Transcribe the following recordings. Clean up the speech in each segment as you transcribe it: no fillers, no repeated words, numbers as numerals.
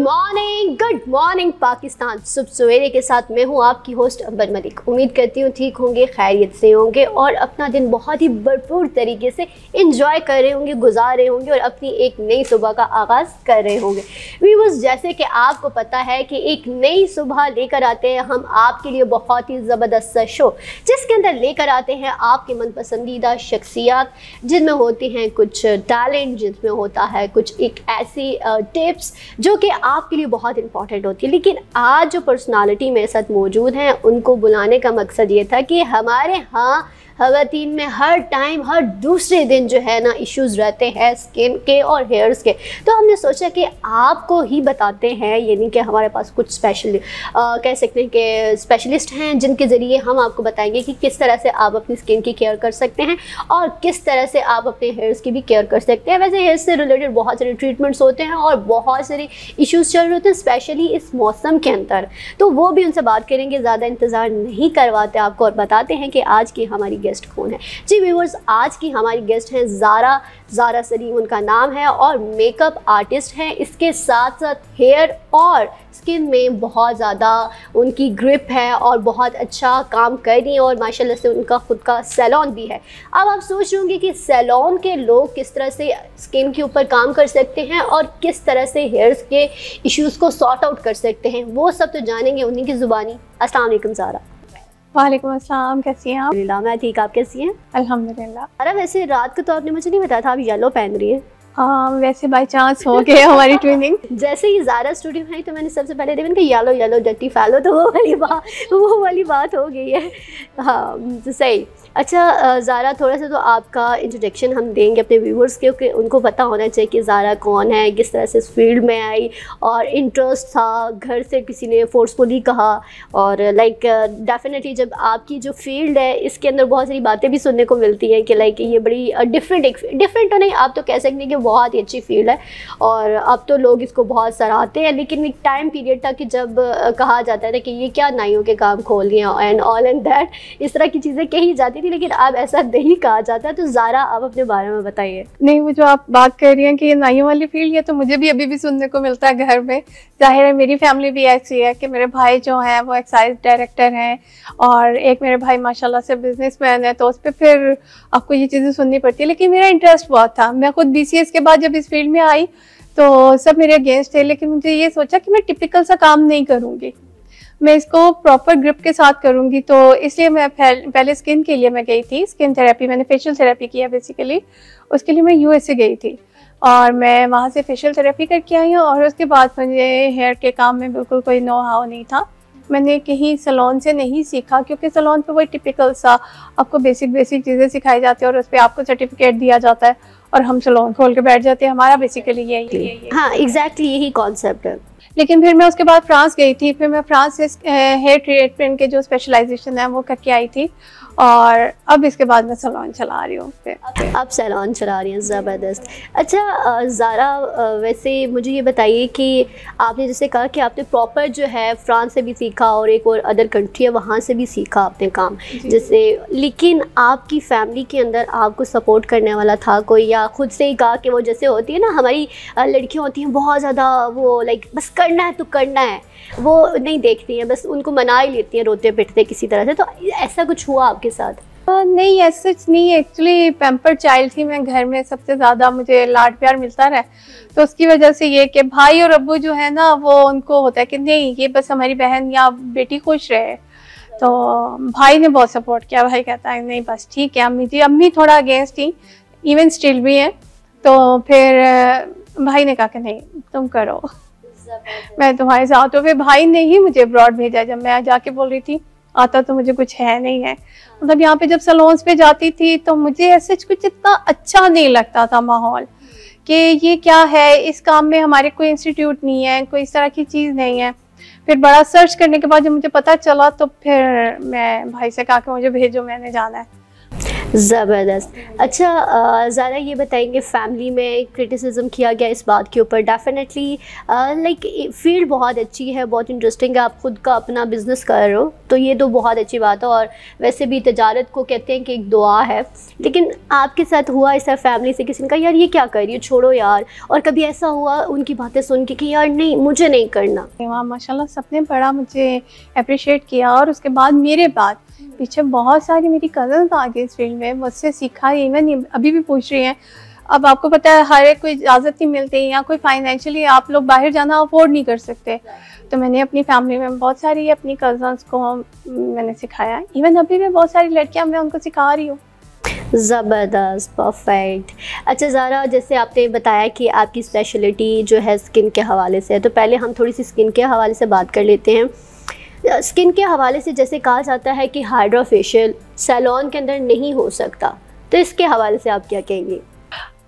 Good morning Pakistan. सुबह सवेरे के साथ मैं हूँ आपकी होस्ट अंबर मलिक। उम्मीद करती हूँ ठीक होंगे, खैरियत से होंगे और अपना दिन बहुत ही भरपूर तरीके से एंजॉय कर रहे होंगे, गुजार रहे होंगे और अपनी एक नई सुबह का आगाज़ कर रहे होंगे। व्यूअर्स, जैसे कि आपको पता है कि एक नई सुबह लेकर आते हैं हम आपके लिए बहुत ही ज़बरदस्त सा शो, जिसके अंदर लेकर आते हैं आपके मन पसंदीदा शख्सियात, जिनमें होती हैं कुछ टैलेंट, जिसमें होता है कुछ एक ऐसी टिप्स जो कि आपके लिए बहुत इंपॉर्टेंट होती है। लेकिन आज जो पर्सनालिटी मेरे साथ मौजूद हैं, उनको बुलाने का मकसद ये था कि हमारे यहाँ ख़वातीन में हर टाइम, हर दूसरे दिन जो है ना इश्यूज़ रहते हैं स्किन के और हेयर्स के। तो हमने सोचा कि आपको ही बताते हैं, यानी कि हमारे पास कुछ स्पेशल कह सकते हैं कि स्पेशलिस्ट हैं, जिनके ज़रिए हम आपको बताएंगे कि किस तरह से आप अपनी स्किन की केयर कर सकते हैं और किस तरह से आप अपने हेयर्स की भी केयर कर सकते हैं। वैसे हेयर्स से रिलेटेड बहुत सारे ट्रीटमेंट्स होते हैं और बहुत सारे इश्यूज़ चल रहे होते हैं, स्पेशली इस मौसम के अंदर। तो वो भी उनसे बात करेंगे, ज़्यादा इंतज़ार नहीं करवाते आपको और बताते हैं कि आज की हमारी गेस्ट कौन है। जी व्यूअर्स, आज की हमारी गेस्ट हैं ज़ारा सलीम उनका नाम है और मेकअप आर्टिस्ट हैं। इसके साथ साथ हेयर और स्किन में बहुत ज़्यादा उनकी ग्रिप है और बहुत अच्छा काम कर रही हैं और माशाल्लाह से उनका खुद का सैलून भी है। अब आप सोच रहे होंगे कि सैलून के लोग किस तरह से स्किन के ऊपर काम कर सकते हैं और किस तरह से हेयर्स के इश्यूज़ को सॉर्ट आउट कर सकते हैं, वो सब तो जानेंगे उन्हीं की ज़ुबानी। अस्सलाम वालेकुम ज़ारा। वालेकुम अस्सलाम, कैसी हैं आप? अल्हम्दुलिल्लाह, मैं ठीक, आप कैसी हैं? अल्हम्दुलिल्लाह। अरे वैसे रात को तो आपने मुझे नहीं बताया था आप येलो पहन रही है। वैसे बाई चांस हो गए हमारी ट्विनिंग। जैसे ही ज़ारा स्टूडियो में आई तो मैंने सबसे पहले देखा कि येलो येलो डर्टी फैलो, तो वो वाली बात हो गई है। हाँ तो सही। अच्छा ज़ारा, थोड़ा सा तो आपका इंट्रोडक्शन हम देंगे अपने व्यूअर्स के, क्योंकि उनको पता होना चाहिए कि ज़ारा कौन है, किस तरह से इस फील्ड में आई और इंटरेस्ट था, घर से किसी ने फोर्सफुली कहा और लाइक डेफिनेटली जब आपकी जो फील्ड है इसके अंदर बहुत सारी बातें भी सुनने को मिलती हैं कि लाइक ये बड़ी डिफरेंट तो नहीं, आप तो कह सकते हैं कि बहुत ही अच्छी फील्ड है और अब तो लोग इसको बहुत सराहते हैं। लेकिन एक टाइम पीरियड था कि जब कहा जाता था कि ये क्या नाइयों के काम खोल लिया एंड ऑल एंड दैट, इस तरह की चीज़ें कही जाती थी, लेकिन अब ऐसा नहीं कहा जाता। तो ज़ारा, आप अपने बारे में बताइए। नहीं, वो जो आप बात कर रही हैं कि ये नाइयों वाली फील्ड है, तो मुझे भी अभी भी सुनने को मिलता है घर में। जाहिर है मेरी फैमिली भी ऐसी है कि मेरे भाई जो हैं वो एक्साइज डायरेक्टर हैं और एक मेरे भाई माशाल्लाह से बिजनेसमैन है, तो उस पर फिर आपको ये चीज़ें सुननी पड़ती है। लेकिन मेरा इंटरेस्ट बहुत था। मैं खुद BCS के बाद जब इस फील्ड में आई तो सब मेरे अगेंस्ट थे, लेकिन मुझे ये सोचा कि मैं टिपिकल सा काम नहीं करूँगी, मैं इसको प्रॉपर ग्रिप के साथ करूँगी। तो इसलिए मैं पहले स्किन के लिए मैं गई थी, स्किन थेरेपी, मैंने फेशियल थेरेपी किया बेसिकली। उसके लिए मैं USA गई थी और मैं वहाँ से फेशियल थेरेपी करके आई हूँ और उसके बाद मुझे हेयर के काम में बिल्कुल कोई नो हाउ नहीं था। मैंने कहीं सैलून से नहीं सीखा, क्योंकि सैलून पे वही टिपिकल सा आपको बेसिक चीज़ें सिखाई जाती है और उस पर आपको सर्टिफिकेट दिया जाता है और हम सैलून खोल के बैठ जाते हैं। हमारा बेसिकली यही है। हाँ एग्जैक्टली यही कॉन्सेप्ट है। लेकिन फिर मैं उसके बाद फ्रांस गई थी, फिर मैं फ्रांस से हेयर ट्रीटमेंट के जो स्पेशलाइजेशन है वो करके आई थी और अब इसके बाद मैं सैलून चला रही हूँ। आप सैलून चला रही हैं, ज़बरदस्त। अच्छा ज़ारा, वैसे मुझे ये बताइए कि आपने जैसे कहा कि आपने प्रॉपर जो है फ्रांस से भी सीखा और एक और अदर कंट्री है वहाँ से भी सीखा आपने काम जैसे, लेकिन आपकी फैमिली के अंदर आपको सपोर्ट करने वाला था कोई, या खुद से ही कहा कि वो जैसे होती है ना हमारी लड़कियाँ होती हैं बहुत ज़्यादा वो लाइक बस करना है तो करना है, वो नहीं देखती हैं, बस उनको मना ही लेती हैं रोते पिटते किसी तरह से, तो ऐसा कुछ हुआ आपके साथ? नहीं, ऐसा नहीं। एक्चुअली पैम्पर चाइल्ड थी मैं, घर में सबसे ज़्यादा मुझे लाड प्यार मिलता रहा, तो उसकी वजह से ये कि भाई और अब्बू जो है ना वो उनको होता है कि नहीं ये बस हमारी बहन या बेटी खुश रहे, तो भाई ने बहुत सपोर्ट किया। भाई कहता है नहीं बस ठीक है। अम्मी थोड़ा अगेंस्ट थी, इवन स्टिल भी है, तो फिर भाई ने कहा कि नहीं तुम करो, मैं तुम्हारे साथ। तो फिर भाई ने ही मुझे अब्रॉड भेजा जब मैं जाके बोल रही थी आता तो मुझे कुछ है नहीं है। मतलब यहाँ पे जब सैलून्स पे जाती थी तो मुझे ऐसे कुछ इतना अच्छा नहीं लगता था माहौल, कि ये क्या है, इस काम में हमारे कोई इंस्टीट्यूट नहीं है, कोई इस तरह की चीज़ नहीं है। फिर बड़ा सर्च करने के बाद जब मुझे पता चला तो फिर मैं भाई से कहा कि मुझे भेजो, मैंने जाना है। ज़बरदस्त। अच्छा ज़ारा, ये बताएंगे फैमिली में क्रिटिसिज्म किया गया इस बात के ऊपर, डेफिनेटली लाइक फील्ड बहुत अच्छी है, बहुत इंटरेस्टिंग है, आप खुद का अपना बिजनेस कर रहे हो तो ये तो बहुत अच्छी बात है, और वैसे भी तजारत को कहते हैं कि एक दुआ है, लेकिन आपके साथ हुआ ऐसा फैमिली से किसी ने कहा यार ये क्या कर रही है, छोड़ो यार, और कभी ऐसा हुआ उनकी बातें सुन के कि यार नहीं मुझे नहीं करना? वहाँ माशाल्लाह सबने बड़ा मुझे अप्रिशिएट किया, और उसके बाद मेरे बाद पीछे बहुत सारी मेरी कज़न्स आ गई इस फील्ड में, मुझसे सीखा, इवन अभी भी पूछ रही हैं। अब आपको पता है हर एक को इजाज़त नहीं मिलती, या कोई फाइनेंशियली आप लोग बाहर जाना अफोर्ड नहीं कर सकते, तो मैंने अपनी फैमिली में बहुत सारी अपनी कज़न्स को मैंने सिखाया, इवन अभी भी बहुत सारी लड़कियाँ मैं उनको सिखा रही हूँ। ज़बरदस्त, परफेक्ट। अच्छा ज़ारा, जैसे आपने बताया कि आपकी स्पेशलिटी जो है स्किन के हवाले से है, तो पहले हम थोड़ी सी स्किन के हवाले से बात कर लेते हैं। स्किन के हवाले से जैसे कहा जाता है कि हाइड्रा फेशियल सैलून के अंदर नहीं हो सकता, तो इसके हवाले से आप क्या कहेंगे?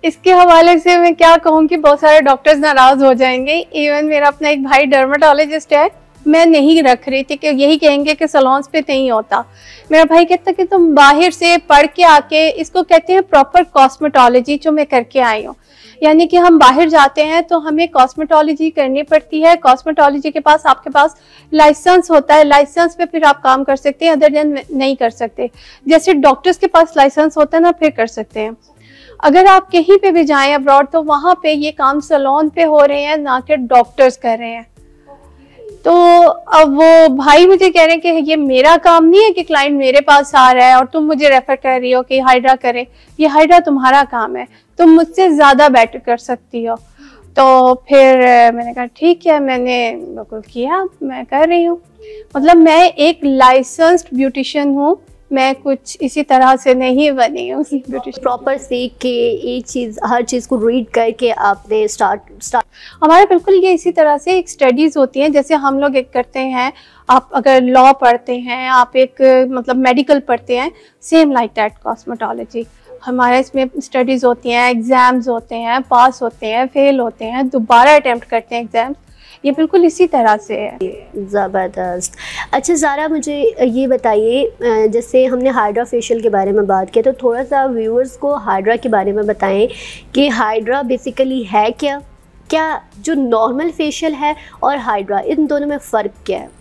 इसके हवाले से मैं क्या कहूँ कि बहुत सारे डॉक्टर्स नाराज़ हो जाएंगे, इवन मेरा अपना एक भाई डर्माटोलॉजिस्ट है, मैं नहीं रख रही थी कि यही कहेंगे कि सैलून्स पे नहीं होता। मेरा भाई कहता कि तुम बाहर से पढ़ के आके, इसको कहते हैं प्रॉपर कॉस्मेटोलॉजी जो मैं करके आई हूँ, यानी कि हम बाहर जाते हैं तो हमें कॉस्मेटोलॉजी करनी पड़ती है। कॉस्मेटोलॉजी के पास आपके पास लाइसेंस होता है, लाइसेंस पे फिर आप काम कर सकते हैं, अदर देन नहीं कर सकते। जैसे डॉक्टर्स के पास लाइसेंस होता है ना, फिर कर सकते हैं। अगर आप कहीं पे भी जाएं अब्रॉड तो वहाँ पे ये काम सैलून पे हो रहे हैं, ना कि डॉक्टर्स कर रहे हैं। तो अब वो भाई मुझे कह रहे हैं कि ये मेरा काम नहीं है कि क्लाइंट मेरे पास आ रहा है और तुम मुझे रेफर कर रही हो कि हाइड्रा करे, ये हाइड्रा तुम्हारा काम है, तुम मुझसे ज़्यादा बेटर कर सकती हो। तो फिर मैंने कहा ठीक है, मैंने बिल्कुल किया, मैं कर रही हूँ। मतलब मैं एक लाइसेंस्ड ब्यूटिशियन हूँ, मैं कुछ इसी तरह से नहीं बनी हूँ ब्यूटिशियन। प्रॉपर सीख के एक चीज़, हर चीज़ को रीड करके आपने स्टार्ट हमारे बिल्कुल ये इसी तरह से एक स्टडीज़ होती हैं, जैसे हम लोग एक करते हैं, आप अगर लॉ पढ़ते हैं, आप एक मतलब मेडिकल पढ़ते हैं, सेम लाइक दैट कॉस्मेटोलॉजी। हमारे इसमें स्टडीज़ होती हैं, एग्ज़ाम्स होते हैं, पास होते हैं, फेल होते हैं, दोबारा अटैम्प्ट करते हैं एग्ज़ाम्स, ये बिल्कुल इसी तरह से है। ज़बरदस्त। अच्छा ज़ारा, मुझे ये बताइए, जैसे हमने हाइड्रा फेशियल के बारे में बात की, तो थोड़ा सा व्यूअर्स को हाइड्रा के बारे में बताएं कि हाइड्रा बेसिकली है क्या, क्या जो नॉर्मल फेशियल है और हाइड्रा, इन दोनों में फ़र्क क्या है?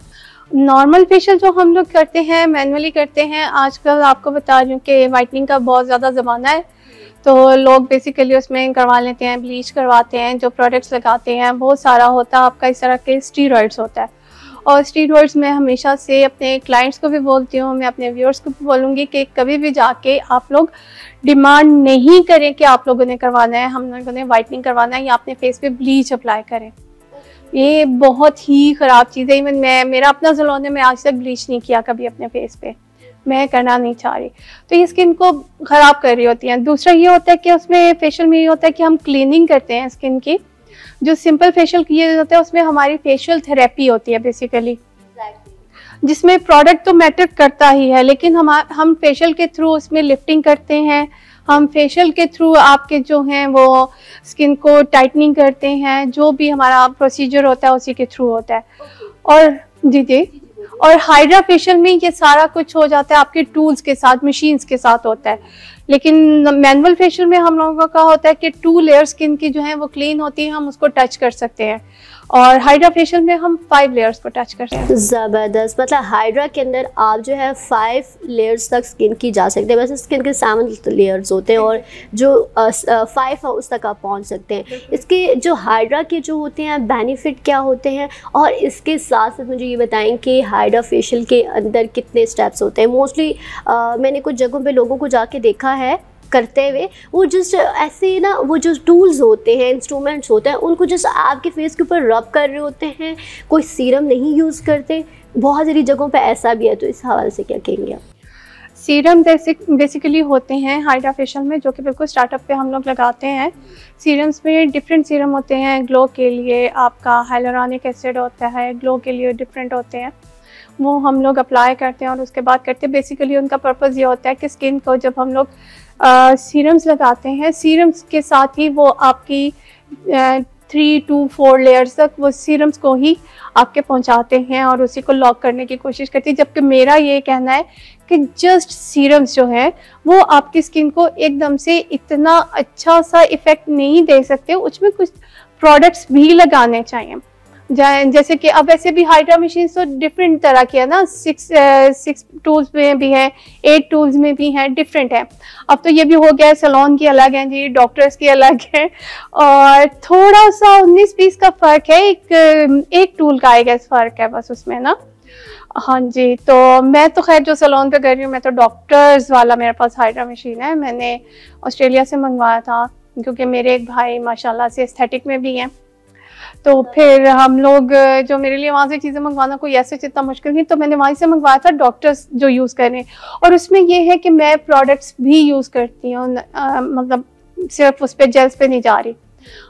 नॉर्मल फेशियल जो हम लोग करते हैं, मैनुअली करते हैं, आजकल आपको बता रही हूँ कि वाइटनिंग का बहुत ज़्यादा ज़माना है, तो लोग बेसिकली उसमें करवा लेते हैं, ब्लीच करवाते हैं, जो प्रोडक्ट्स लगाते हैं बहुत सारा होता है आपका इस तरह के स्टीरॉइड्स होता है। और स्टीरॉइड्स मैं हमेशा से अपने क्लाइंट्स को भी बोलती हूँ, मैं अपने व्यूअर्स को भी बोलूँगी कि कभी भी जाके आप लोग डिमांड नहीं करें कि आप लोगों ने करवाना है, हम लोगों ने वाइटनिंग करवाना है, या अपने फेस पे ब्लीच अप्लाई करें। ये बहुत ही ख़राब चीज़ है। इवन मेरा अपना सैलून है, मैं आज तक ब्लीच नहीं किया कभी अपने फेस पे, मैं करना नहीं चाह रही, तो ये स्किन को ख़राब कर रही होती है। दूसरा ये होता है कि उसमें फेशियल में ये होता है कि हम क्लीनिंग करते हैं स्किन की। जो सिंपल फेशियल किए होते हैं उसमें हमारी फेशियल थेरेपी होती है बेसिकली, जिसमें प्रोडक्ट तो मैटर करता ही है, लेकिन हम फेशियल के थ्रू उसमें लिफ्टिंग करते हैं, हम फेशियल के थ्रू आपके जो हैं वो स्किन को टाइटनिंग करते हैं, जो भी हमारा प्रोसीजर होता है उसी के थ्रू होता है। और जी, और हाइड्रा फेशियल में ये सारा कुछ हो जाता है आपके टूल्स के साथ, मशीन्स के साथ होता है। लेकिन मैनुअल फेशियल में हम लोगों का होता है कि 2 लेयर स्किन की जो है वो क्लीन होती है, हम उसको टच कर सकते हैं, और हाइड्रा फेशियल में हम 5 लेयर्स को टच करते हैं। ज़बरदस्त। मतलब हाइड्रा के अंदर आप जो है 5 लेयर्स तक स्किन की जा सकते हैं, वैसे स्किन के 7 लेयर्स होते हैं और जो 5 है उस तक आप पहुंच सकते हैं। इसके जो हाइड्रा के जो होते हैं बेनिफिट क्या होते हैं, और इसके साथ साथ मुझे ये बताएं कि हाइड्रा फेशियल के अंदर कितने स्टेप्स होते हैं? मोस्टली मैंने कुछ जगहों पे लोगों को जाके देखा है करते हुए, वो जस्ट ऐसे ना, वो जो टूल्स होते हैं, इंस्ट्रूमेंट्स होते हैं, उनको जस्ट आपके फेस के ऊपर रब कर रहे होते हैं, कोई सीरम नहीं यूज़ करते। बहुत सारी जगहों पे ऐसा भी है, तो इस हवाले से क्या कहेंगे आप? सीरम बेसिकली होते हैं हाइड्रा फेशियल में, जो कि बिल्कुल स्टार्टअप पे हम लोग लगाते हैं। सीरम्स में डिफरेंट सीरम होते हैं, ग्लो के लिए आपका हाइलुरोनिक एसिड होता है, ग्लो के लिए डिफरेंट होते हैं, वो हम लोग अप्लाई करते हैं और उसके बाद करते हैं। बेसिकली उनका पर्पज़ ये होता है कि स्किन को जब हम लोग सीरम्स लगाते हैं, सीरम्स के साथ ही वो आपकी 3 to 4 लेयर्स तक वो सीरम्स को ही आपके पहुंचाते हैं और उसी को लॉक करने की कोशिश करती है। जबकि मेरा ये कहना है कि जस्ट सीरम्स जो है वो आपकी स्किन को एकदम से इतना अच्छा सा इफेक्ट नहीं दे सकते, उसमें कुछ प्रोडक्ट्स भी लगाने चाहिए। जैसे कि अब वैसे भी हाइड्रा मशीन तो डिफरेंट तरह की है ना, 6 टूल्स में भी है, 8 टूल्स में भी है, डिफरेंट है। अब तो ये भी हो गया है, सैलून की अलग है जी, डॉक्टर्स की अलग है, और थोड़ा सा 19-20 का फर्क है, एक टूल का आएगा फर्क है बस उसमें ना। हाँ जी, तो मैं तो खैर जो सैलून पे कर रही हूँ, मैं तो डॉक्टर्स वाला मेरे पास हाइड्रा मशीन है, मैंने ऑस्ट्रेलिया से मंगवाया था क्योंकि मेरे एक भाई माशाल्लाह से एस्थेटिक में भी हैं। तो फिर हम लोग जो मेरे लिए वहाँ से चीज़ें मंगवाना कोई ऐसे इतना मुश्किल नहीं, तो मैंने वहीं से मंगवाया था, डॉक्टर्स जो यूज़ कर रहे हैं। और उसमें ये है कि मैं प्रोडक्ट्स भी यूज़ करती हूँ, मतलब सिर्फ उस पर जेल्स पे नहीं जा रही।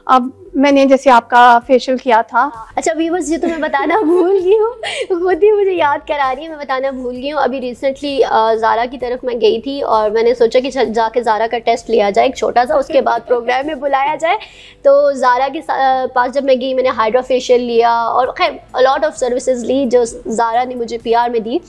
अब मैंने जैसे आपका फेशियल किया था। अच्छा व्यूअर्स, ये तो मैं बताना भूल गई हूँ, खुद ही मुझे याद करा रही है, मैं बताना भूल गई हूँ। अभी रिसेंटली ज़ारा की तरफ मैं गई थी और मैंने सोचा कि जाके ज़ारा का टेस्ट लिया जाए एक छोटा सा, उसके बाद प्रोग्राम में बुलाया जाए। तो ज़ारा के पास जब मैं गई, मैंने हाइड्रा फेशियल लिया और खैर अलॉट ऑफ सर्विसेज ली जो ज़ारा ने मुझे PR में दी।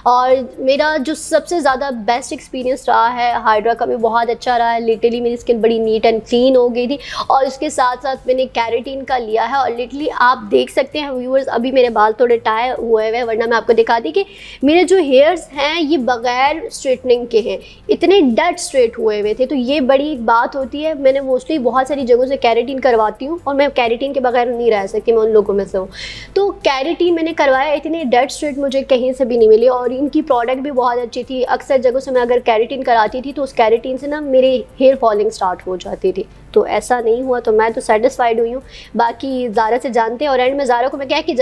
और मेरा जो सबसे ज़्यादा बेस्ट एक्सपीरियंस रहा है, हाइड्रा का भी बहुत अच्छा रहा है। लिटरली मेरी स्किन बड़ी नीट एंड क्लीन हो गई थी, और उसके साथ साथ मैंने कैरेटीन का लिया है। और लिटरली आप देख सकते हैं व्यूअर्स, अभी मेरे बाल थोड़े टाई हुए हुए, वरना मैं आपको दिखाती कि मेरे जो हेयर्स हैं ये बगैर स्ट्रेटनिंग के हैं, इतने डेड स्ट्रेट हुए हुए थे। तो ये बड़ी एक बात होती है। मैंने मोस्टली बहुत सारी जगहों से कैरेटीन करवाती हूँ और मैं कैरेटीन के बगैर नहीं रह सकती, मैं उन लोगों में से हूँ। तो कैरेटीन मैंने करवाया, इतने डेड स्ट्रेट मुझे कहीं से भी नहीं मिली, और इनकी प्रोडक्ट भी बहुत अच्छी थी। अक्सर जगहों से मैं अगर कैरेटीन कराती थी तो उस कैरेटीन से ना मेरे हेयर फॉलिंग स्टार्ट हो जाती थी, तो ऐसा नहीं हुआ, तो मैं तो सेटिस्फाइड हुई हूँ। बाकी ज़ारा से जानते हैं, और एंड में ज़ारा को मैं क्या कि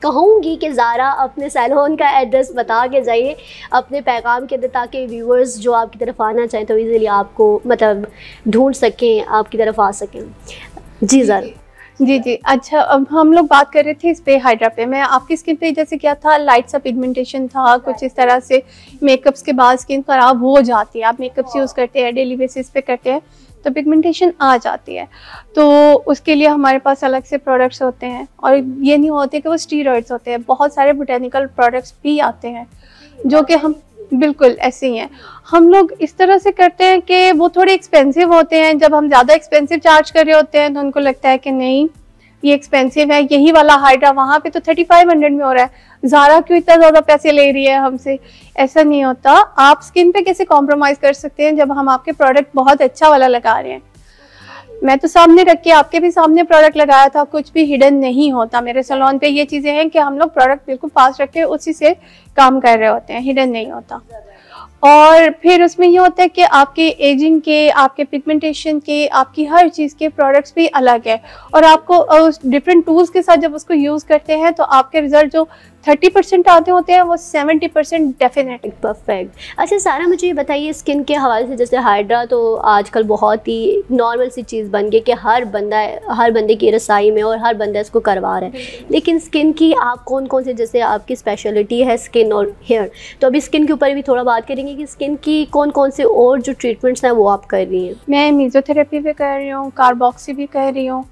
कहूँगी कि ज़ारा अपने सैलून का एड्रेस बता के जाइए अपने पैगाम के अंदर, ताकि व्यूअर्स जो आपकी तरफ आना चाहें तो इजीली आपको मतलब ढूंढ सकें, आपकी तरफ आ सकें। जी ज़ारा। जी। अच्छा, अब हम लोग बात कर रहे थे इस पे हाइड्रा पे। मैं आपकी स्किन पे जैसे क्या था, लाइट सा पिगमेंटेशन था, कुछ इस तरह से मेकअप्स के बाद स्किन ख़राब हो जाती है। आप मेकअप्स यूज़ करते हैं, डेली बेसिस पे करते हैं, तो पिगमेंटेशन आ जाती है। तो उसके लिए हमारे पास अलग से प्रोडक्ट्स होते हैं, और ये नहीं होते कि वो स्टीरॉइड्स होते हैं, बहुत सारे बोटेनिकल प्रोडक्ट्स भी आते हैं जो कि हम बिल्कुल ऐसे ही हैं। हम लोग इस तरह से करते हैं कि वो थोड़े एक्सपेंसिव होते हैं। जब हम ज़्यादा एक्सपेंसिव चार्ज कर रहे होते हैं तो उनको लगता है कि नहीं ये एक्सपेंसिव है, यही वाला हाइड्रा वहाँ पे तो 3500 में हो रहा है, ज़ारा क्यों इतना ज़्यादा पैसे ले रही है हमसे। ऐसा नहीं होता। आप स्किन पे कैसे कॉम्प्रोमाइज़ कर सकते हैं जब हम आपके प्रोडक्ट बहुत अच्छा वाला लगा रहे हैं। मैं तो सामने रख के आपके भी सामने प्रोडक्ट लगाया था, कुछ भी हिडन नहीं होता। मेरे सैलून पे ये चीज़ें हैं कि हम लोग प्रोडक्ट बिल्कुल पास रख के उसी से काम कर रहे होते हैं, हिडन नहीं होता। और फिर उसमें ये होता है कि आपके एजिंग के, आपके पिगमेंटेशन के, आपकी हर चीज़ के प्रोडक्ट्स भी अलग है, और आपको उस डिफरेंट टूल्स के साथ जब उसको यूज़ करते हैं तो आपके रिजल्ट जो 30% आते होते हैं वो 70% डेफिनेटली परफेक्ट। अच्छा सारा, मुझे ये बताइए स्किन के हवाले से, जैसे हाइड्रा तो आजकल बहुत ही नॉर्मल सी चीज़ बन गई कि हर बंदे की रसाई में और हर बंदा इसको करवा रहा है, लेकिन स्किन की आप कौन कौन से, जैसे आपकी स्पेशलिटी है स्किन और हेयर, तो अभी स्किन के ऊपर भी थोड़ा बात करेंगे कि स्किन की कौन कौन से और जो ट्रीटमेंट्स हैं वो आप कर रही हैं। मैं मेसोथेरेपी भी कर रही हूँ, कार्बोक्सी भी कर रही हूँ,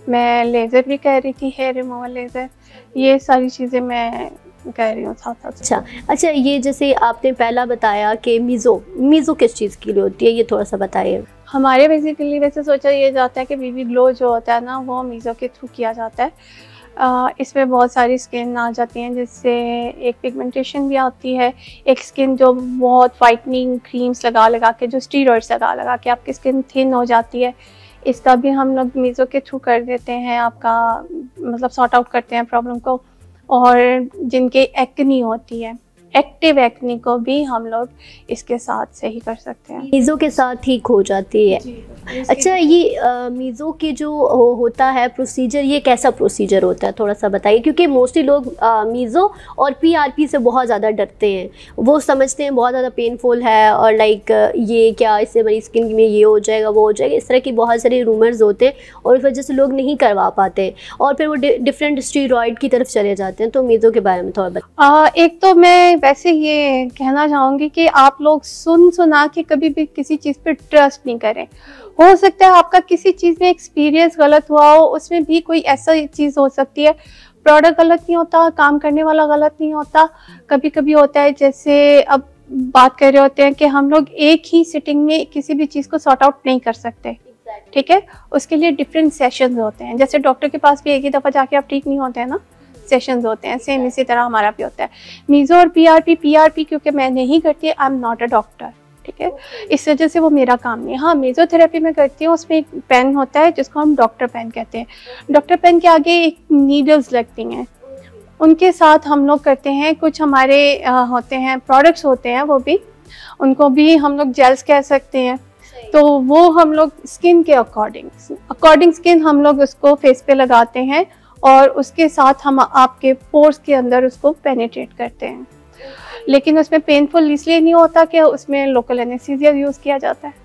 मैं लेज़र भी कर रही थी, हेयर रिमूवल लेज़र, ये सारी चीज़ें मैं कर रही हूँ साथ साथ। अच्छा, ये जैसे आपने पहला बताया कि मीज़ो किस चीज़ के लिए होती है, ये थोड़ा सा बताइए। हमारे बेसिकली वैसे सोचा ये जाता है कि बीबी ग्लो जो होता है ना वो मीज़ो के थ्रू किया जाता है। इसमें बहुत सारी स्किन आ जाती हैं, जिससे एक पिगमेंटेशन भी आती है, एक स्किन जो बहुत वाइटनिंग क्रीम्स लगा के, जो स्टीरॉइड्स लगा के आपकी स्किन थिन हो जाती है, इसका भी हम लोग मीज़ो के थ्रू कर देते हैं, आपका मतलब सॉर्ट आउट करते हैं प्रॉब्लम को। और जिनके एक्नी होती है, एक्टिव एक्नी को भी हम लोग इसके साथ से ही कर सकते हैं, मीज़ो के साथ ठीक हो जाती है। अच्छा, ये मीज़ो के जो होता है प्रोसीजर, ये कैसा प्रोसीजर होता है थोड़ा सा बताइए, क्योंकि मोस्टली लोग मीज़ो और PRP से बहुत ज़्यादा डरते हैं, वो समझते हैं बहुत ज़्यादा पेनफुल है, और लाइक ये क्या, इससे हमारी स्किन में ये हो जाएगा वो हो जाएगा, इस तरह की बहुत सारे रूमर्स होते हैं, और इस वजह से लोग नहीं करवा पाते और फिर वो डिफरेंट स्टीरॉइड की तरफ चले जाते हैं। तो मीज़ो के बारे में थोड़ा बताइए। एक तो मैं वैसे ये कहना चाहूँगी कि आप लोग सुना के कभी भी किसी चीज़ पे ट्रस्ट नहीं करें। हो सकता है आपका किसी चीज़ में एक्सपीरियंस गलत हुआ हो, उसमें भी कोई ऐसा चीज़ हो सकती है। प्रोडक्ट गलत नहीं होता, काम करने वाला गलत नहीं होता। कभी कभी होता है, जैसे अब बात कर रहे होते हैं कि हम लोग एक ही सिटिंग में किसी भी चीज़ को सॉर्ट आउट नहीं कर सकते, ठीक है। उसके लिए डिफरेंट सेशंस होते हैं। जैसे डॉक्टर के पास भी एक ही दफ़ा जाके आप ठीक नहीं होते हैं ना, सेशंस होते हैं, सेम इसी तरह हमारा भी होता है। मीज़ो और पीआरपी क्योंकि मैं नहीं करती, I am not a doctor, ठीक है, इस वजह से वो मेरा काम नहीं है। हाँ, मेजोथेरेपी में करती हूँ, उसमें एक पेन होता है जिसको हम डॉक्टर पेन कहते हैं। डॉक्टर पेन के आगे एक नीडल्स लगती हैं, उनके साथ हम लोग करते हैं। कुछ हमारे होते हैं प्रोडक्ट्स होते हैं, वो भी उनको भी हम लोग जेल्स कह सकते हैं। तो वो हम लोग स्किन के अकॉर्डिंग स्किन हम लोग उसको फेस पे लगाते हैं और उसके साथ हम आपके पोर्स के अंदर उसको पेनिट्रेट करते हैं। लेकिन उसमें पेनफुल इसलिए नहीं होता कि उसमें लोकल एनेस्थीसिया यूज़ किया जाता है।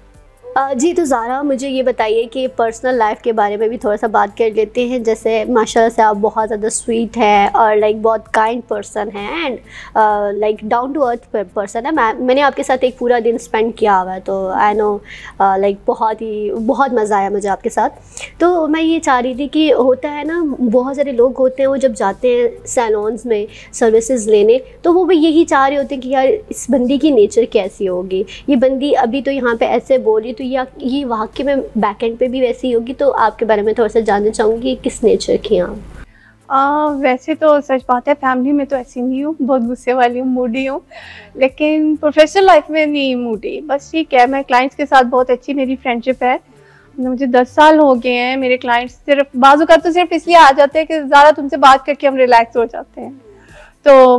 जी, तो ज़ारा मुझे ये बताइए कि पर्सनल लाइफ के बारे में भी थोड़ा सा बात कर लेते हैं। जैसे माशाल्लाह से आप बहुत ज़्यादा स्वीट है और लाइक बहुत काइंड पर्सन है and like down to earth person है। मैंने आपके साथ एक पूरा दिन स्पेंड किया हुआ है, तो आई नो लाइक बहुत मज़ा आया मुझे आपके साथ। तो मैं ये चाह रही थी कि होता है ना, बहुत सारे लोग होते हैं वो जब जाते हैं सैलून्स में सर्विसेज लेने, तो वो भी यही चाह रहे होते हैं कि यार इस बंदी की नेचर कैसी होगी, ये बंदी अभी तो यहाँ पे ऐसे बोल रही, तो या ये वाकई में बैक एंड पे भी वैसी होगी। तो आपके बारे में थोड़ा सा जानना चाहूँगी कि किस नेचर की हैं आप? वैसे तो सच बात है, फैमिली में तो ऐसी नहीं हूँ, बहुत गुस्से वाली हूँ, मूडी हूँ, लेकिन प्रोफेशनल लाइफ में नहीं मूडी। बस ठीक है, मैं क्लाइंट्स के साथ बहुत अच्छी मेरी फ्रेंडशिप है। मुझे 10 साल हो गए हैं। मेरे क्लाइंट्स सिर्फ बाजू का तो सिर्फ इसलिए आ जाते हैं कि ज़्यादा तुमसे बात करके हम रिलैक्स हो जाते हैं। तो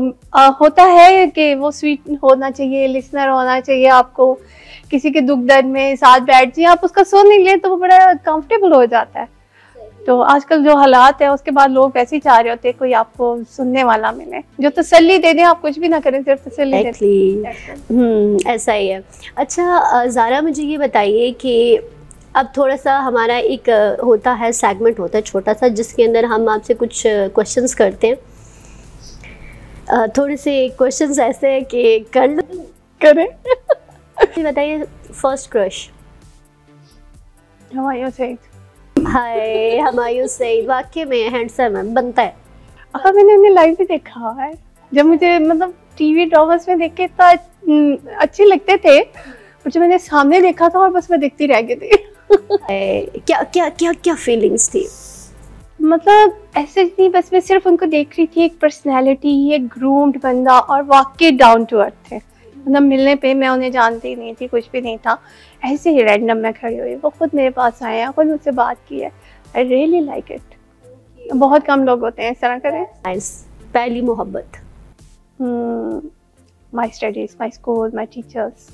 होता है कि वो स्वीट होना चाहिए, लिसनर होना चाहिए आपको। किसी के दुख दर्द में साथ बैठ जाए, आप उसका सुन नहीं ले तो वो बड़ा कंफर्टेबल हो जाता है। तो आजकल जो हालात है उसके बाद लोग ऐसे ही चाह रहे होते हैं कोई आपको सुनने वाला मिले, जो तसल्ली दे दे, आप कुछ भी ना करें, सिर्फ तसल्ली दे। ऐसा ही है। अच्छा ज़ारा, मुझे ये बताइए कि अब थोड़ा सा हमारा एक होता है सेगमेंट होता है छोटा सा, जिसके अंदर हम आपसे कुछ क्वेश्चंस करते हैं। थोड़े से क्वेश्चंस ऐसे हैं कि करें बताइए, फर्स्ट क्रश? हुमायूं सईद। हाय, हुमायूं सईद वाकई में हैंडसम है, बनता है। हाँ, मैंने उन्हें लाइव भी देखा है। जब मुझे मतलब टीवी ड्रामास में देख के इतना अच्छे लगते थे, और जब मैंने सामने देखा था और बस मैं देखती रह गई थी। क्या क्या क्या क्या फीलिंग्स थी? मतलब ऐसे नहीं, बस मैं सिर्फ उनको देख रही थी, एक पर्सनैलिटी, एक ग्रूम्ड बंदा, और वाकई डाउन टू अर्थ थे। मतलब मिलने पे मैं उन्हें जानती नहीं थी, कुछ भी नहीं था, ऐसे ही रैंडम में खड़ी हुई, वो खुद मेरे पास आए हैं, खुद मुझसे बात की है। I really like it. बहुत कम लोग होते हैं इस तरह करें। पहली मोहब्बत? My studies, my school, my teachers.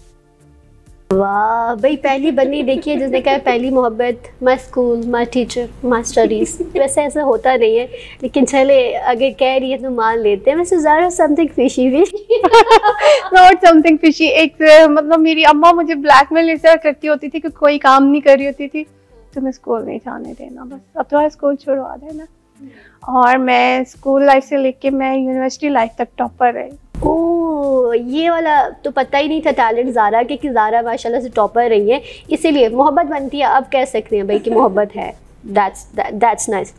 वाह भाई, पहली बंदी देखिए जिसने कहा पहली मोहब्बत, my school, my teacher, my studies. वैसे ऐसा होता नहीं है, लेकिन चले अगर कह रही है तो मान लेते हैं। वैसे ज़रा समथिंग फिशी भी नॉट समथिंग फिशी। एक मतलब मेरी अम्मा मुझे ब्लैकमेल इस तरह करती होती थी कि कोई काम नहीं कर रही होती थी, तो मैं स्कूल नहीं जाने देना, बस अब तो स्कूल छुड़वा देना। और मैं स्कूल लाइफ से लेके मैं यूनिवर्सिटी लाइफ तक टॉपर रही। ओह, ये वाला तो पता ही नहीं था टैलेंट ज़ारा के, कि ज़ारा माशाल्लाह से टॉपर रही है, इसीलिए मोहब्बत बनती है। अब कह सकते हैं भाई कि मोहब्बत है। That's nice.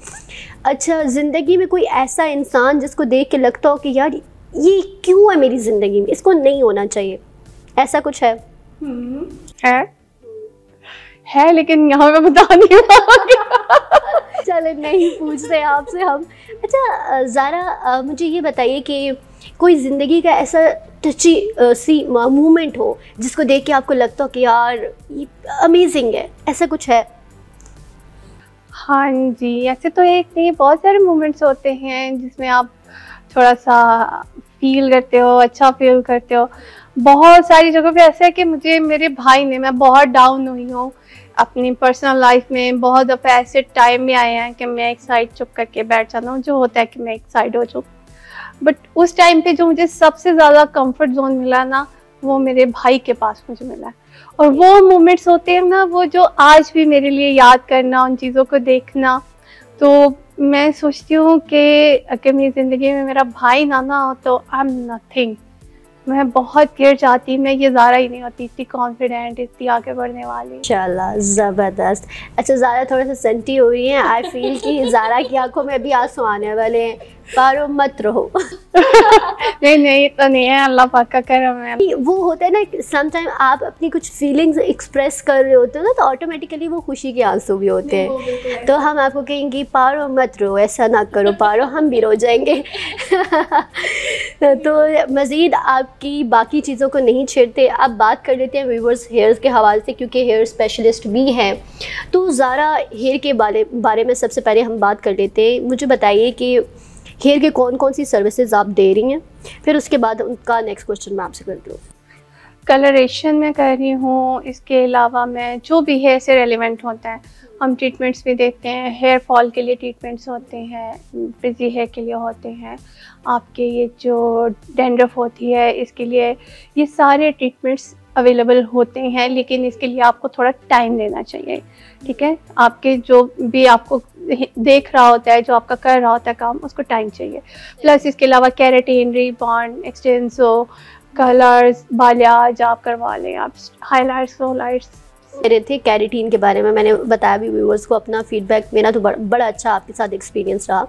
अच्छा, ज़िंदगी में कोई ऐसा इंसान जिसको देख के लगता हो कि यार ये क्यों है मेरी ज़िंदगी में, इसको नहीं होना चाहिए, ऐसा कुछ है? है लेकिन यहाँ पे बता नहीं चले नहीं पूछते आपसे हम। अच्छा ज़ारा, मुझे ये बताइए कि कोई ज़िंदगी का ऐसा टची सी मोमेंट हो जिसको देख के आपको लगता हो कि यार ये अमेजिंग है, ऐसा कुछ है? हाँ जी, ऐसे तो एक नहीं, बहुत सारे मोमेंट्स होते हैं जिसमें आप थोड़ा सा फील करते हो, अच्छा फील करते हो। बहुत सारी जगहों पे ऐसा है कि मुझे मेरे भाई ने, मैं बहुत डाउन हुई हूँ अपनी पर्सनल लाइफ में, बहुत दफ़ा ऐसे टाइम में आए हैं कि मैं एक साइड चुप करके बैठ जाता हूँ, जो होता है कि मैं एक साइड हो चुप। बट उस टाइम पे जो मुझे सबसे ज़्यादा कंफर्ट जोन मिला ना, वो मेरे भाई के पास मुझे मिला है। और वो मोमेंट्स होते हैं ना, वो जो आज भी मेरे लिए याद करना, उन चीज़ों को देखना, तो मैं सोचती हूँ कि अगर मेरी ज़िंदगी में मेरा भाई ना हो तो आई एम नथिंग। मैं बहुत गिर जाती, मैं ये ज़ारा ही नहीं होती, इतनी कॉन्फिडेंट, इतनी आगे बढ़ने वाली। इंशाल्लाह, ज़बरदस्त। अच्छा, ज़ारा थोड़ा सा सेंटी हो रही है, आई फील कि ज़ारा की आंखों में भी आंसू आने वाले हैं, पारो मत रहो। नहीं नहीं, तो नहीं है, अल्लाह पाक का करम है। वो होता है ना, समटाइम आप अपनी कुछ फीलिंग्स एक्सप्रेस कर रहे होते हो ना, तो ऑटोमेटिकली वो खुशी के आंसू भी होते हैं। तो हम आपको कहेंगे पारो मत रो, ऐसा ना करो पारो, हम भी रो जाएंगे। तो मज़ीद आपकी बाकी चीज़ों को नहीं छेड़ते, अब बात कर लेते हैं व्यूवर्स हेयर्स के हवाले से, क्योंकि हेयर स्पेशलिस्ट भी हैं। तो ज़ारा, हेयर के बारे में सबसे पहले हम बात कर लेते हैं। मुझे बताइए कि हेयर के कौन कौन सी सर्विसेज आप दे रही हैं, फिर उसके बाद उनका नेक्स्ट क्वेश्चन मैं आपसे करती हूँ। कलरेशन में कर रही हूँ, इसके अलावा मैं जो भी हेयर से रेलिवेंट होता है हम ट्रीटमेंट्स भी देखते हैं। हेयर फॉल के लिए ट्रीटमेंट्स होते हैं, फ्रिजी हेयर के लिए होते हैं, आपके ये जो डैंड्रफ होती है इसके लिए, ये सारे ट्रीटमेंट्स अवेलेबल होते हैं। लेकिन इसके लिए आपको थोड़ा टाइम देना चाहिए, ठीक है। आपके जो भी आपको देख रहा होता है, जो आपका कर रहा होता है काम, उसको टाइम चाहिए। प्लस इसके अलावा केराटिन, रीबॉन्ड, एक्सटेंसो, कलर्स, बालियाज आप करवा लें, आप हाईलाइट्स, लोलाइट्स। कह रहे थे कैरेटीन के बारे में, मैंने बताया भी व्यूवर्स को अपना फीडबैक, मेरा तो बड़ा अच्छा आपके साथ एक्सपीरियंस रहा।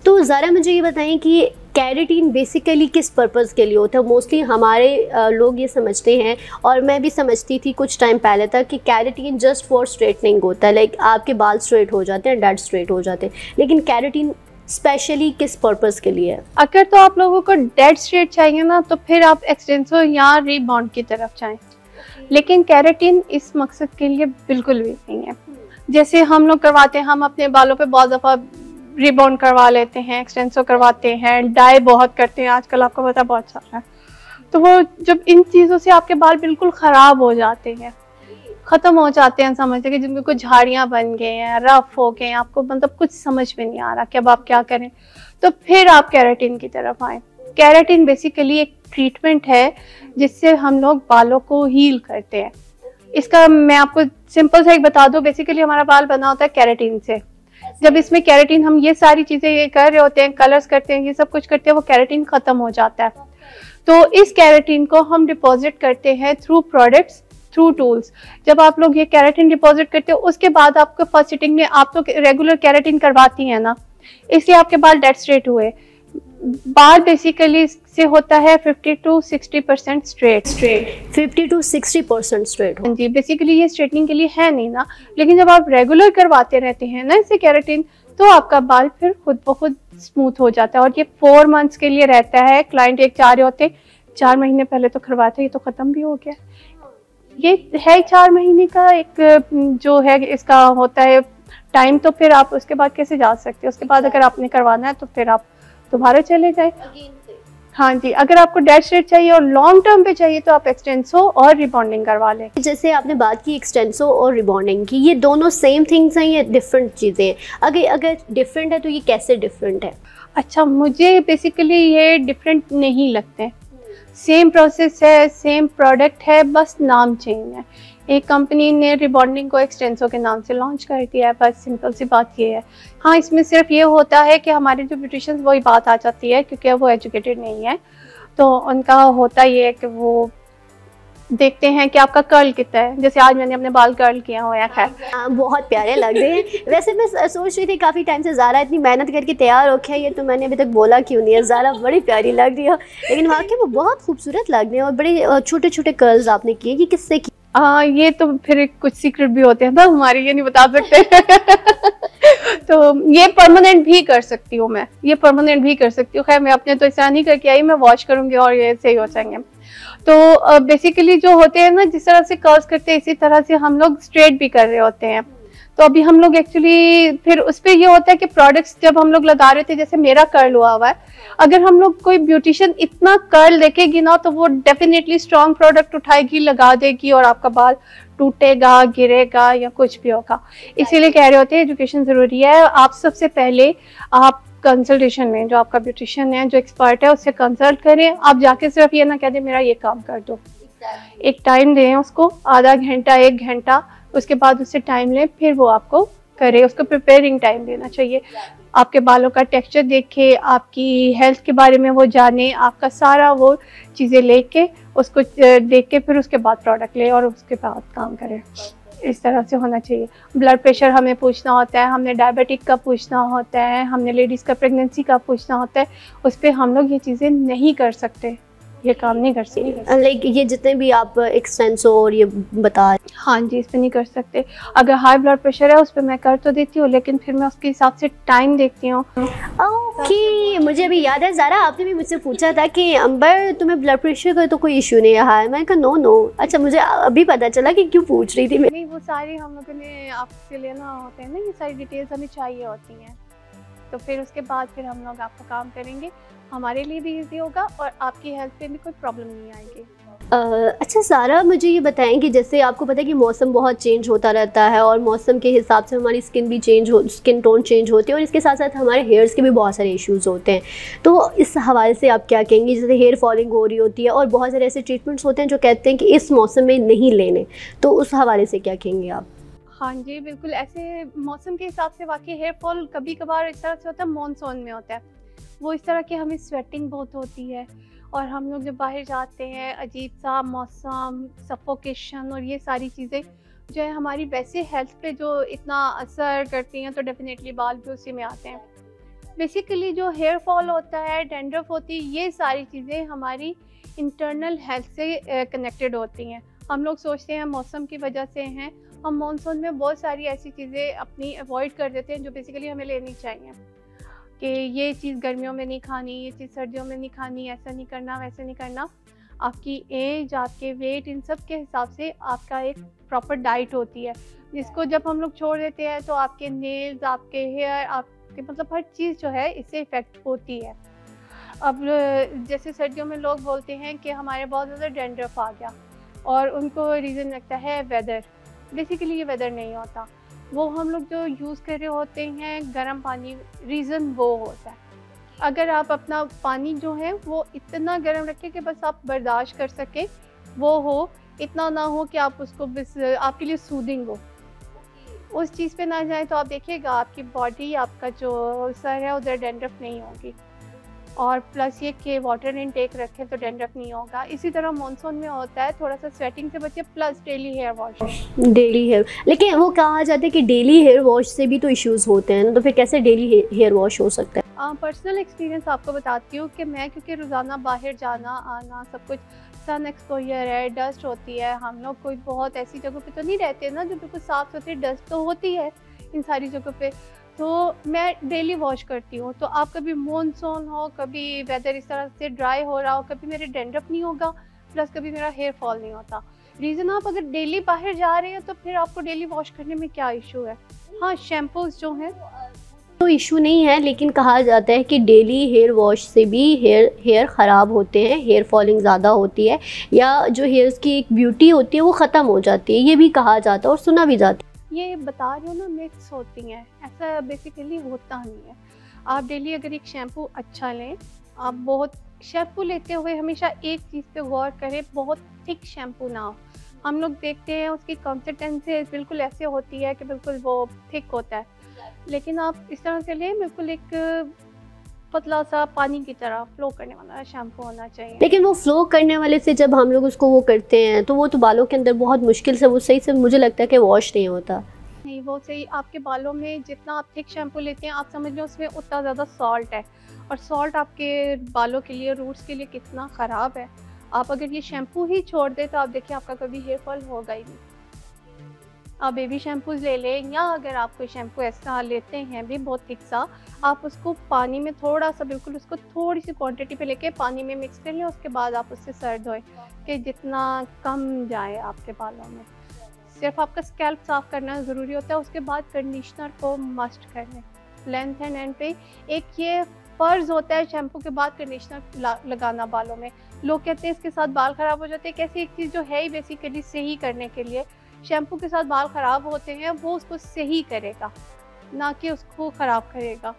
तो ज़रा मुझे ये बताएं कि कैरेटीन बेसिकली किस पर्पज़ के लिए होता है। मोस्टली हमारे लोग ये समझते हैं, और मैं भी समझती थी कुछ टाइम पहले तक, कि कैरेटीन जस्ट फॉर स्ट्रेटनिंग होता है, लाइक आपके बाल स्ट्रेट हो जाते हैं, डेड स्ट्रेट हो जाते हैं। लेकिन कैरेटीन स्पेशली किस पर्पज़ के लिए है? अगर तो आप लोगों को डेड स्ट्रेट चाहिए ना, तो फिर आप एक्सटेंसो या रीबॉन्ड की तरफ जाएं। लेकिन केराटिन इस मकसद के लिए बिल्कुल भी नहीं है। जैसे हम लोग करवाते हैं, हम अपने बालों पे बहुत दफ़ा रिबॉन्ड करवा लेते हैं, एक्सटेंसो करवाते हैं, डाई बहुत करते हैं आजकल, आपको पता बहुत सारा है। तो वो जब इन चीज़ों से आपके बाल बिल्कुल ख़राब हो जाते हैं, ख़त्म हो जाते हैं, समझते कि जिनमें कुछ झाड़ियाँ बन गए हैं, रफ हो गए हैं, आपको मतलब कुछ समझ में नहीं आ रहा कि अब आप क्या करें, तो फिर आप केराटिन की तरफ आएँ। केराटिन बेसिकली एक ट्रीटमेंट है जिससे हम लोग बालों को हील करते हैं। इसका मैं आपको सिंपल सा एक बता दूं, बेसिकली हमारा बाल बना होता है केराटिन से। जब इसमें केराटिन, हम ये सारी चीजें ये कर रहे होते हैं, कलर्स करते हैं, ये सब कुछ करते हैं, वो केराटिन खत्म हो जाता है। तो इस केराटिन को हम डिपॉजिट करते हैं थ्रू प्रोडक्ट्स, थ्रू टूल्स। जब आप लोग ये केराटिन डिपॉजिट करते हो, उसके बाद आपको फर्स्ट सिटिंग में आप तो रेगुलर केराटिन करवाती हैं ना, इसलिए आपके बाल डेड स्ट्रेट हुए। बाल बेसिकली से होता है 50 to 60% स्ट्रेट। 50 to 60% स्ट्रेट हो जी, बेसिकली ये स्ट्रेटनिंग के लिए है नहीं ना, लेकिन जब आप रेगुलर करवाते रहते हैं ना इससे केराटिन, तो आपका बाल फिर खुद ब खुद स्मूथ हो जाता है। और ये 4 मंथ्स के लिए रहता है। क्लाइंट एक 4 होते, 4 महीने पहले तो करवाते, ये तो खत्म भी हो गया। ये है 4 महीने का एक जो है इसका होता है टाइम, तो फिर आप उसके बाद कैसे जा सकते हैं। उसके बाद अगर आपने करवाना है तो फिर आप दोबारा चले जाए। हाँ जी, अगर आपको डेड स्ट्रेट चाहिए और लॉन्ग टर्म पे चाहिए तो आप एक्सटेंसो और रिबॉन्डिंग करवा लें। जैसे आपने बात की एक्सटेंसो और रिबॉन्डिंग की, ये दोनों सेम थिंग्स हैं या डिफरेंट चीज़ें हैं? अगर डिफरेंट है तो ये कैसे डिफरेंट है? अच्छा, मुझे बेसिकली ये डिफरेंट नहीं लगते, सेम प्रोसेस है, सेम प्रोडक्ट है, बस नाम चेंज है। एक कंपनी ने रिबॉन्डिंग को एक्सटेंसो के नाम से लॉन्च कर दिया है, बस सिंपल सी बात ये है। हाँ, इसमें सिर्फ ये होता है कि हमारे जो ब्यूटिशियंस, वही बात आ जाती है क्योंकि वो एजुकेटेड नहीं है, तो उनका होता ये है कि वो देखते हैं कि आपका कर्ल कितना है। जैसे आज मैंने अपने बाल कर्ल किया हुआ है, खैर बहुत प्यारे लग रहे हैं। वैसे मैं सोच रही थी काफ़ी टाइम से, ज़ारा इतनी मेहनत करके तैयार हो गया, ये तो मैंने अभी तक बोला क्यों नहीं है। ज़ारा बड़ी प्यारी लग रही हो, लेकिन वाकई वो बहुत खूबसूरत लग रहे हैं, और बड़े छोटे छोटे कर्ल्स आपने किए, ये किससे किए? ये तो फिर कुछ सीक्रेट भी होते हैं ना हमारे, ये नहीं बता सकते। तो ये परमानेंट भी कर सकती हूँ मैं, ये परमानेंट भी कर सकती हूँ। खैर मैं अपने तो ऐसा नहीं करके आई, मैं वॉश करूंगी और ये सही हो जाएंगे। तो बेसिकली जो होते हैं ना, जिस तरह से कर्ल्स करते हैं इसी तरह से हम लोग स्ट्रेट भी कर रहे होते हैं। तो अभी हम लोग एक्चुअली फिर उस पर ये होता है कि प्रोडक्ट्स जब हम लोग लगा रहे थे, जैसे मेरा कर्ल हुआ है, अगर हम लोग कोई ब्यूटिशियन इतना कर्ल देखेगी ना, तो वो डेफिनेटली स्ट्रॉन्ग प्रोडक्ट उठाएगी, लगा देगी, और आपका बाल टूटेगा, गिरेगा या कुछ भी होगा। इसीलिए कह रहे होते हैं एजुकेशन ज़रूरी है। आप सबसे पहले आप कंसल्टेशन में जो आपका ब्यूटिशियन है, जो एक्सपर्ट है, उससे कंसल्ट करें। आप जाके सिर्फ ये ना कह दें मेरा ये काम कर दो, एक टाइम दें उसको, आधा घंटा 1 घंटा, उसके बाद उससे टाइम लें, फिर वो आपको करे, उसको प्रिपेयरिंग टाइम देना चाहिए। आपके बालों का टेक्सचर देखे, आपकी हेल्थ के बारे में वो जाने, आपका सारा वो चीज़ें लेके उसको देख के फिर उसके बाद प्रोडक्ट ले और उसके बाद काम करें। इस तरह से होना चाहिए। ब्लड प्रेशर हमें पूछना होता है, हमने डायबिटिक का पूछना होता है, हमने लेडीज़ का प्रेगनेंसी का पूछना होता है। उस पर हम लोग ये चीज़ें नहीं कर सकते, ये काम नहीं कर सकते। लाइक ये जितने भी आप एक्सटेंसो और ये बता, हाँ जी, इस पर नहीं कर सकते। अगर हाई ब्लड प्रेशर है उस पर मैं कर तो देती हूँ, लेकिन फिर मैं उसके हिसाब से टाइम देखती हूँ। ओके, मुझे अभी याद है ज़ारा, आपने भी मुझसे पूछा था कि अंबर तुम्हें ब्लड प्रेशर का तो कोई इशू नहीं है हाई, मैंने कहा नो नो। अच्छा, मुझे अभी पता चला कि क्यों पूछ रही थी मैं। नहीं, वो सारी हम लोगों ने आपसे लेना होते हैं ना, ये सारी डिटेल्स हमें चाहिए होती हैं, तो फिर उसके बाद फिर हम लोग आपका काम करेंगे, हमारे लिए भी इजी होगा और आपकी हेल्थ पे भी कोई प्रॉब्लम नहीं आएगी। अच्छा सारा, मुझे ये बताएं कि जैसे आपको पता है कि मौसम बहुत चेंज होता रहता है और मौसम के हिसाब से हमारी स्किन टोन चेंज होती है और इसके साथ साथ हमारे हेयर्स के भी बहुत सारे इश्यूज होते हैं। तो इस हवाले से आप क्या कहेंगी? जैसे हेयर फॉलिंग हो रही होती है और बहुत सारे ऐसे ट्रीटमेंट्स होते हैं जो कहते हैं कि इस मौसम में नहीं लेने, तो उस हवाले से क्या कहेंगे आप? हाँ जी, बिल्कुल, ऐसे मौसम के हिसाब से वाकई हेयर फॉल कभी कभार इस तरह से होता है, मानसून में होता है वो इस तरह की, हमें स्वेटिंग बहुत होती है और हम लोग जब बाहर जाते हैं अजीब सा मौसम, सफोकेशन और ये सारी चीज़ें जो है हमारी वैसे हेल्थ पे जो इतना असर करती हैं, तो डेफिनेटली बाल भी उसी में आते हैं। बेसिकली जो हेयर फॉल होता है, डैंड्रफ होती है, ये सारी चीज़ें हमारी इंटरनल हेल्थ से कनेक्टेड होती हैं। हम लोग सोचते हैं मौसम की वजह से हैं, हम मानसून में बहुत सारी ऐसी चीज़ें अपनी अवॉइड कर देते हैं जो बेसिकली हमें लेनी चाहिए, कि ये चीज़ गर्मियों में नहीं खानी, ये चीज़ सर्दियों में नहीं खानी, ऐसा नहीं करना, वैसे नहीं करना। आपकी एज, आपके वेट, इन सब के हिसाब से आपका एक प्रॉपर डाइट होती है, जिसको जब हम लोग छोड़ देते हैं तो आपके नेल्स, आपके हेयर, आपके मतलब हर चीज़ जो है इससे इफ़ेक्ट होती है। अब जैसे सर्दियों में लोग बोलते हैं कि हमारे बहुत ज़्यादा डैंड्रफ आ गया और उनको रीज़न लगता है वेदर। बेसिकली ये वेदर नहीं होता, वो हम लोग जो यूज़ कर रहे होते हैं गर्म पानी, रीज़न वो होता है। अगर आप अपना पानी जो है वो इतना गर्म रखें कि बस आप बर्दाश्त कर सकें, वो हो, इतना ना हो कि आप उसको बस आपके लिए सूदिंग हो, उस चीज़ पे ना जाए, तो आप देखिएगा आपकी बॉडी, आपका जो सर है उधर डैंड्रफ नहीं होगी। और प्लस ये कि वाटर इनटेक रखें तो डैंड्रफ नहीं होगा। इसी तरह मानसून में होता है, थोड़ा सा स्वेटिंग से बचे, plus daily hair wash. Daily hair, लेकिन वो कहा जाता है कि डेली हेयर वॉश से भी तो इश्यूज होते हैं ना, तो फिर कैसे डेली हेयर वॉश हो सकता है? पर्सनल एक्सपीरियंस आपको बताती हूँ कि मैं, क्योंकि रोज़ाना बाहर जाना आना सब कुछ, सन एक्सपोजर है, डस्ट होती है, हम लोग कोई बहुत ऐसी जगह पे तो नहीं रहते ना जो बिल्कुल साफ़ सुथरी, डस्ट तो होती है इन सारी जगहों पे, तो मैं डेली वॉश करती हूँ। तो आप कभी मानसून हो, कभी वेदर इस तरह से ड्राई हो रहा हो, कभी मेरे डैंड्रफ नहीं होगा, प्लस कभी मेरा हेयर फॉल नहीं होता। रीज़न, आप अगर डेली बाहर जा रहे हैं तो फिर आपको डेली वॉश करने में क्या इशू है? हाँ, शैम्पूज जो हैं तो इशू नहीं है, लेकिन कहा जाता है कि डेली हेयर वॉश से भी हेयर ख़राब होते हैं, हेयर फॉलिंग ज़्यादा होती है, या जो हेयर्स की एक ब्यूटी होती है वो ख़त्म हो जाती है, ये भी कहा जाता है और सुना भी जाता है। ये बता रही हूँ ना, मिक्स होती हैं, ऐसा बेसिकली होता नहीं है। आप डेली अगर एक शैम्पू अच्छा लें, आप बहुत शैम्पू लेते हुए हमेशा एक चीज़ पे गौर करें, बहुत थिक शैम्पू ना हो। हम लोग देखते हैं उसकी कंसिस्टेंसी बिल्कुल ऐसे होती है कि बिल्कुल वो थिक होता है, लेकिन आप इस तरह से लें, बिल्कुल एक पतला सा पानी की तरह फ्लो करने वाला शैम्पू होना चाहिए। लेकिन वो फ्लो करने वाले से जब हम लोग उसको वो करते हैं तो वो तो बालों के अंदर बहुत मुश्किल से वो सही से, मुझे लगता है कि वॉश नहीं होता। नहीं, वो सही, आपके बालों में जितना आप थिक शैम्पू लेते हैं, आप समझ लो उसमें उतना ज़्यादा सॉल्ट है, और सॉल्ट आपके बालों के लिए, रूट्स के लिए कितना ख़राब है। आप अगर ये शैम्पू ही छोड़ दें तो आप देखिए आपका कभी हेयर फॉल होगा ही नहीं। आप बेबी शैम्पूज़ ले लें, या अगर आप कोई शैम्पू ऐसा लेते हैं भी बहुत थिक सा, आप उसको पानी में थोड़ा सा, बिल्कुल उसको थोड़ी सी क्वांटिटी पे लेके पानी में मिक्स कर लें, उसके बाद आप उससे सर धोएं कि जितना कम जाए आपके बालों में। सिर्फ आपका स्कैल्प साफ़ करना ज़रूरी होता है, उसके बाद कंडीशनर को मस्ट कर लें लेंथ एंड एंड पे। एक ये फ़र्ज़ होता है शैम्पू के बाद कंडीशनर लगाना बालों में। लोग कहते हैं इसके साथ बाल ख़राब हो जाते हैं, कैसी एक चीज़ जो है ही बेसिकली सही करने के लिए, शैम्पू के साथ बाल ख़राब होते हैं, वो उसको सही करेगा, ना कि उसको ख़राब करेगा।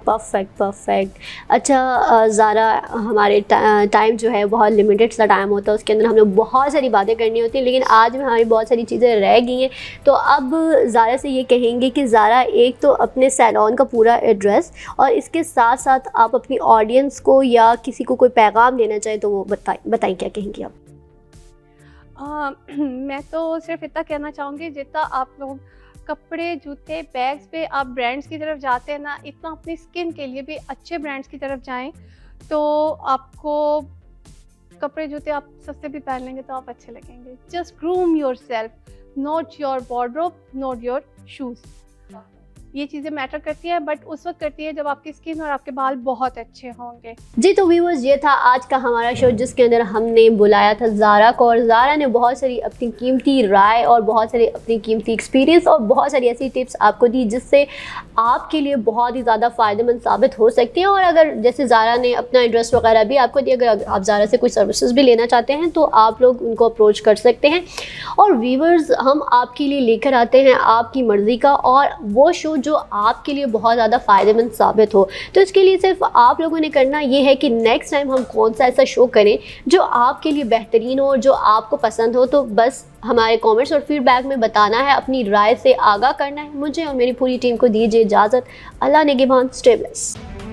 Perfect perfect. अच्छा ज़ारा, हमारे टाइम जो है बहुत लिमिटेड सा टाइम होता है, उसके अंदर हमने बहुत सारी बातें करनी होती हैं, लेकिन आज में हमारी बहुत सारी चीज़ें रह गई हैं। तो अब ज़ारा से ये कहेंगे कि ज़ारा, एक तो अपने सैलून का पूरा एड्रेस और इसके साथ साथ आप अपनी ऑडियंस को या किसी को कोई पैगाम देना चाहें तो वो बताएं क्या कहेंगी आप? मैं तो सिर्फ इतना कहना चाहूँगी, जितना आप लोग कपड़े, जूते, बैग्स पे आप ब्रांड्स की तरफ जाते हैं ना, इतना अपनी स्किन के लिए भी अच्छे ब्रांड्स की तरफ जाएं, तो आपको कपड़े जूते आप सस्ते भी पहन लेंगे तो आप अच्छे लगेंगे। Just groom your self, not your wardrobe, not your shoes. ये चीज़ें मैटर करती हैं, बट उस वक्त करती है जब आपकी स्किन और आपके बाल बहुत अच्छे होंगे। जी तो व्यूअर्स, ये था आज का हमारा शो, जिसके अंदर हमने बुलाया था ज़ारा को, और ज़ारा ने बहुत सारी अपनी कीमती राय और बहुत सारी अपनी कीमती एक्सपीरियंस और बहुत सारी ऐसी टिप्स आपको दी जिससे आपके लिए बहुत ही ज़्यादा फ़ायदेमंद साबित हो सकती हैं। और अगर जैसे ज़ारा ने अपना एड्रेस वगैरह भी आपको दिया, अगर आप ज़ारा से कोई सर्विसेज भी लेना चाहते हैं तो आप लोग उनको अप्रोच कर सकते हैं। और व्यूअर्स, हम आपके लिए लेकर आते हैं आपकी मर्ज़ी का और वो शो जो आपके लिए बहुत ज़्यादा फ़ायदेमंद साबित हो। तो इसके लिए सिर्फ आप लोगों ने करना ये है कि नेक्स्ट टाइम हम कौन सा ऐसा शो करें जो आपके लिए बेहतरीन हो, जो आपको पसंद हो। तो बस हमारे कमेंट्स और फीडबैक में बताना है, अपनी राय से आगाह करना है। मुझे और मेरी पूरी टीम को दीजिए इजाज़त। अल्लाह निगहबान, स्टे ब्लेस्ड।